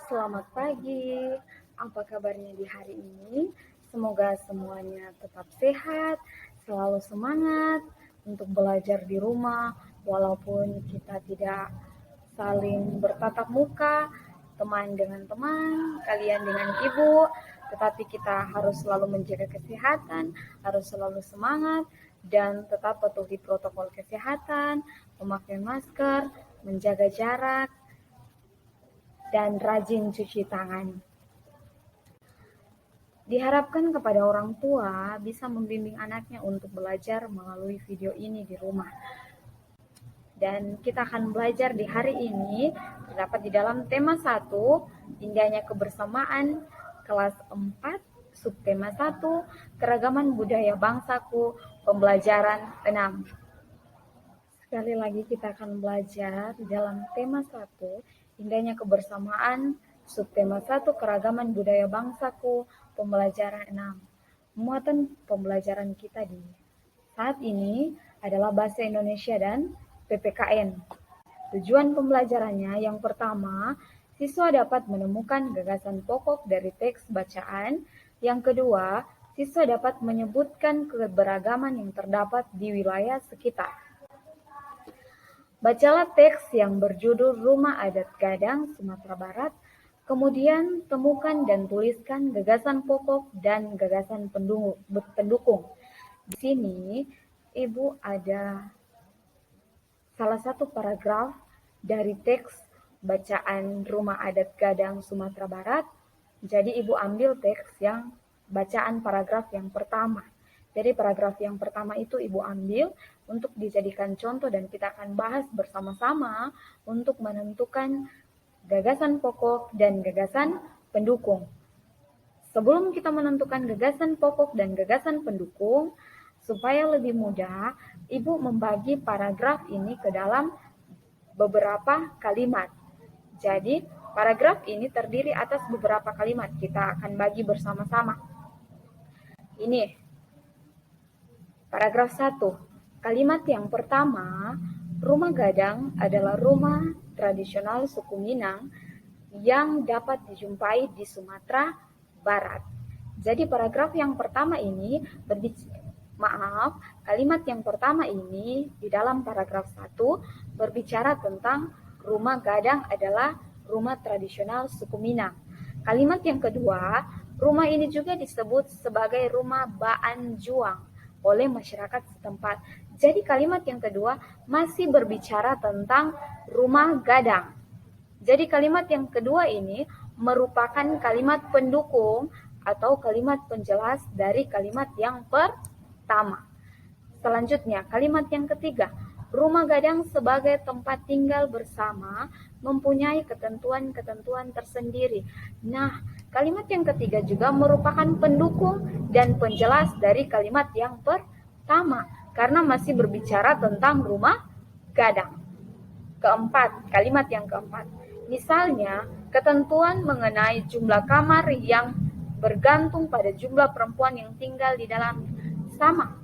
Selamat pagi. Apa kabarnya di hari ini? Semoga semuanya tetap sehat, selalu semangat untuk belajar di rumah, walaupun kita tidak saling bertatap muka, teman dengan teman, kalian dengan ibu, tetapi kita harus selalu menjaga kesehatan, harus selalu semangat, dan tetap patuhi protokol kesehatan, memakai masker, menjaga jarak, dan rajin cuci tangan. Diharapkan kepada orang tua bisa membimbing anaknya untuk belajar melalui video ini di rumah. Dan kita akan belajar di hari ini terdapat di dalam tema 1, indahnya kebersamaan, kelas 4, subtema 1, keragaman budaya bangsaku, pembelajaran 6. Sekali lagi kita akan belajar di dalam tema 1, indahnya kebersamaan, subtema 1, keragaman budaya bangsaku, pembelajaran 6. Muatan pembelajaran kita di saat ini adalah bahasa Indonesia dan PPKN. Tujuan pembelajarannya yang pertama, siswa dapat menemukan gagasan pokok dari teks bacaan. Yang kedua, siswa dapat menyebutkan keberagaman yang terdapat di wilayah sekitar. Bacalah teks yang berjudul Rumah Adat Gadang, Sumatera Barat, kemudian temukan dan tuliskan gagasan pokok dan gagasan pendukung. Di sini, Ibu ada salah satu paragraf dari teks bacaan Rumah Adat Gadang, Sumatera Barat. Jadi Ibu ambil teks yang bacaan paragraf yang pertama. Jadi paragraf yang pertama itu Ibu ambil untuk dijadikan contoh dan kita akan bahas bersama-sama untuk menentukan gagasan pokok dan gagasan pendukung. Sebelum kita menentukan gagasan pokok dan gagasan pendukung, supaya lebih mudah, Ibu membagi paragraf ini ke dalam beberapa kalimat. Jadi, paragraf ini terdiri atas beberapa kalimat. Kita akan bagi bersama-sama. Ini paragraf 1. Kalimat yang pertama, rumah gadang adalah rumah tradisional suku Minang yang dapat dijumpai di Sumatera Barat. Jadi paragraf yang pertama ini kalimat yang pertama ini di dalam paragraf 1 berbicara tentang rumah gadang adalah rumah tradisional suku Minang. Kalimat yang kedua, rumah ini juga disebut sebagai rumah Baan Juang oleh masyarakat setempat. Jadi kalimat yang kedua masih berbicara tentang rumah gadang. Jadi kalimat yang kedua ini merupakan kalimat pendukung atau kalimat penjelas dari kalimat yang pertama. Selanjutnya, kalimat yang ketiga, rumah gadang sebagai tempat tinggal bersama mempunyai ketentuan-ketentuan tersendiri. Nah, kalimat yang ketiga juga merupakan pendukung dan penjelas dari kalimat yang pertama, karena masih berbicara tentang rumah gadang. Keempat, kalimat yang keempat, misalnya ketentuan mengenai jumlah kamar yang bergantung pada jumlah perempuan yang tinggal di dalamnya. Sama,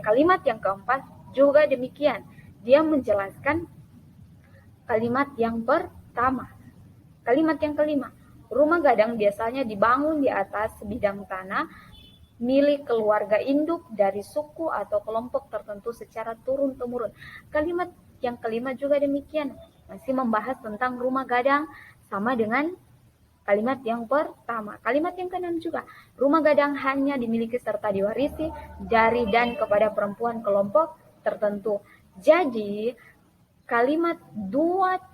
kalimat yang keempat juga demikian. Dia menjelaskan kalimat yang pertama. Kalimat yang kelima, rumah gadang biasanya dibangun di atas sebidang tanah milik keluarga induk dari suku atau kelompok tertentu secara turun-temurun. Kalimat yang kelima juga demikian, masih membahas tentang rumah gadang sama dengan kalimat yang pertama. Kalimat yang keenam juga, rumah gadang hanya dimiliki serta diwarisi dari dan kepada perempuan kelompok tertentu. Jadi, kalimat 2,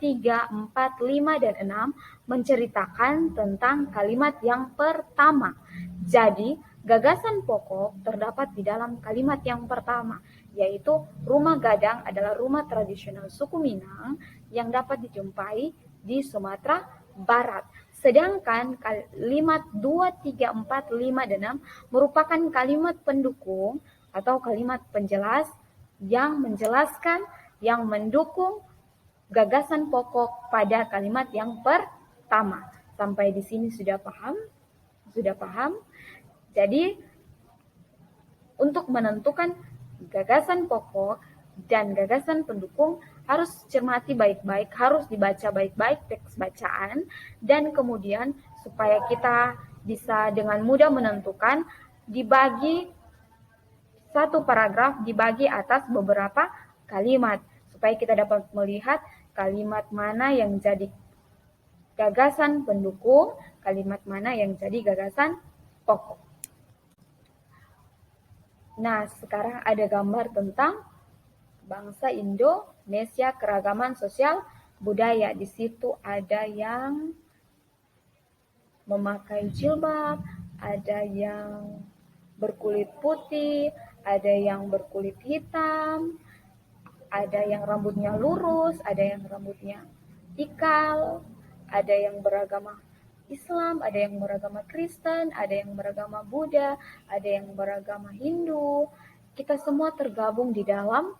3, 4, 5, dan 6 menceritakan tentang kalimat yang pertama. Jadi, gagasan pokok terdapat di dalam kalimat yang pertama, yaitu rumah gadang adalah rumah tradisional suku Minang yang dapat dijumpai di Sumatera Barat. Sedangkan kalimat 2, 3, 4, 5, dan 6 merupakan kalimat pendukung atau kalimat penjelas yang menjelaskan, yang mendukung gagasan pokok pada kalimat yang pertama. Sampai di sini sudah paham? Sudah paham? Jadi, untuk menentukan gagasan pokok dan gagasan pendukung harus cermati baik-baik, harus dibaca baik-baik teks bacaan, dan kemudian supaya kita bisa dengan mudah menentukan, dibagi satu paragraf dibagi atas beberapa kalimat, supaya kita dapat melihat kalimat mana yang jadi gagasan pendukung, kalimat mana yang jadi gagasan pokok. Nah, sekarang ada gambar tentang bangsa Indonesia, keragaman sosial budaya. Di situ ada yang memakai jilbab, ada yang berkulit putih, ada yang berkulit hitam, ada yang rambutnya lurus, ada yang rambutnya ikal, ada yang beragama Islam, ada yang beragama Kristen, ada yang beragama Buddha, ada yang beragama Hindu. Kita semua tergabung di dalam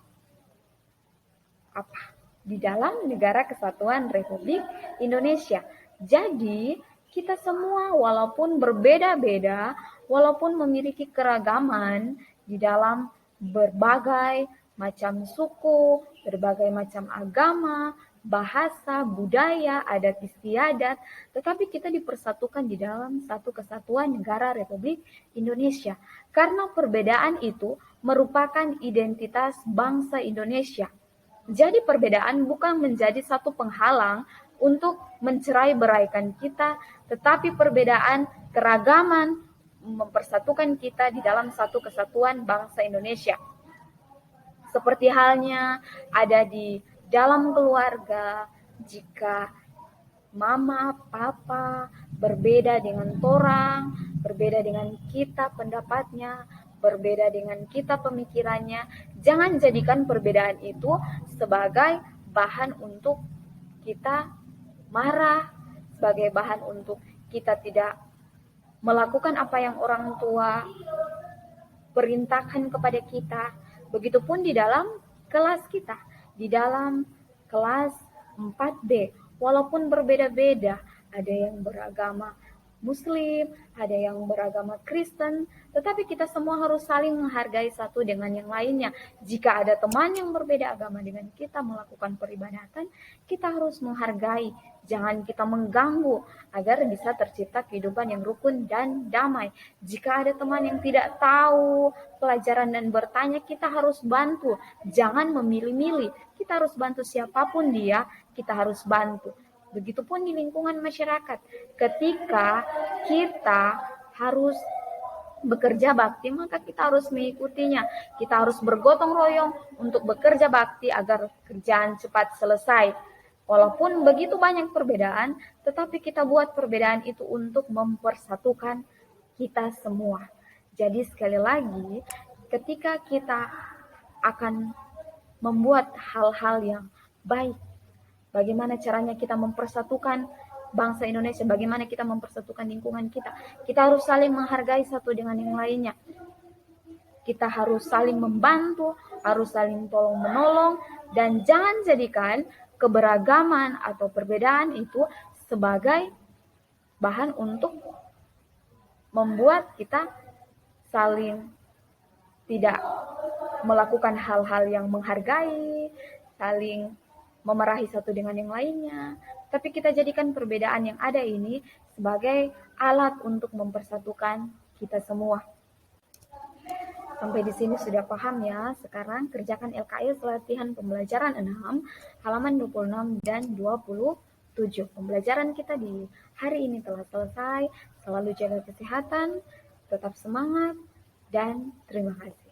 apa? Di dalam Negara Kesatuan Republik Indonesia. Jadi, kita semua walaupun berbeda-beda, walaupun memiliki keragaman di dalam berbagai macam suku, berbagai macam agama, bahasa, budaya, adat istiadat, tetapi kita dipersatukan di dalam satu kesatuan negara Republik Indonesia. Karena perbedaan itu merupakan identitas bangsa Indonesia. Jadi perbedaan bukan menjadi satu penghalang untuk mencerai-beraikan kita, tetapi perbedaan keragaman mempersatukan kita di dalam satu kesatuan bangsa Indonesia. Seperti halnya ada di dalam keluarga, jika mama, papa berbeda dengan orang, berbeda dengan kita pendapatnya, berbeda dengan kita pemikirannya, jangan jadikan perbedaan itu sebagai bahan untuk kita marah, sebagai bahan untuk kita tidak melakukan apa yang orang tua perintahkan kepada kita. Begitupun di dalam kelas kita, di dalam kelas 4B, walaupun berbeda-beda, ada yang beragama Muslim, ada yang beragama Kristen, tetapi kita semua harus saling menghargai satu dengan yang lainnya. Jika ada teman yang berbeda agama dengan kita melakukan peribadatan, kita harus menghargai, jangan kita mengganggu agar bisa tercipta kehidupan yang rukun dan damai. Jika ada teman yang tidak tahu pelajaran dan bertanya, kita harus bantu, jangan memilih-milih. Kita harus bantu siapapun dia, kita harus bantu. Begitupun di lingkungan masyarakat. Ketika kita harus bekerja bakti, maka kita harus mengikutinya. Kita harus bergotong royong untuk bekerja bakti agar kerjaan cepat selesai. Walaupun begitu banyak perbedaan, tetapi kita buat perbedaan itu untuk mempersatukan kita semua. Jadi sekali lagi, ketika kita akan membuat hal-hal yang baik, bagaimana caranya kita mempersatukan bangsa Indonesia, bagaimana kita mempersatukan lingkungan kita. Kita harus saling menghargai satu dengan yang lainnya. Kita harus saling membantu, harus saling tolong-menolong, dan jangan jadikan keberagaman atau perbedaan itu sebagai bahan untuk membuat kita saling tidak melakukan hal-hal yang menghargai, saling memarahi satu dengan yang lainnya, tapi kita jadikan perbedaan yang ada ini sebagai alat untuk mempersatukan kita semua. Sampai di sini sudah paham ya? Sekarang kerjakan LKS latihan pembelajaran 6, halaman 26 dan 27. Pembelajaran kita di hari ini telah selesai. Selalu jaga kesehatan, tetap semangat, dan terima kasih.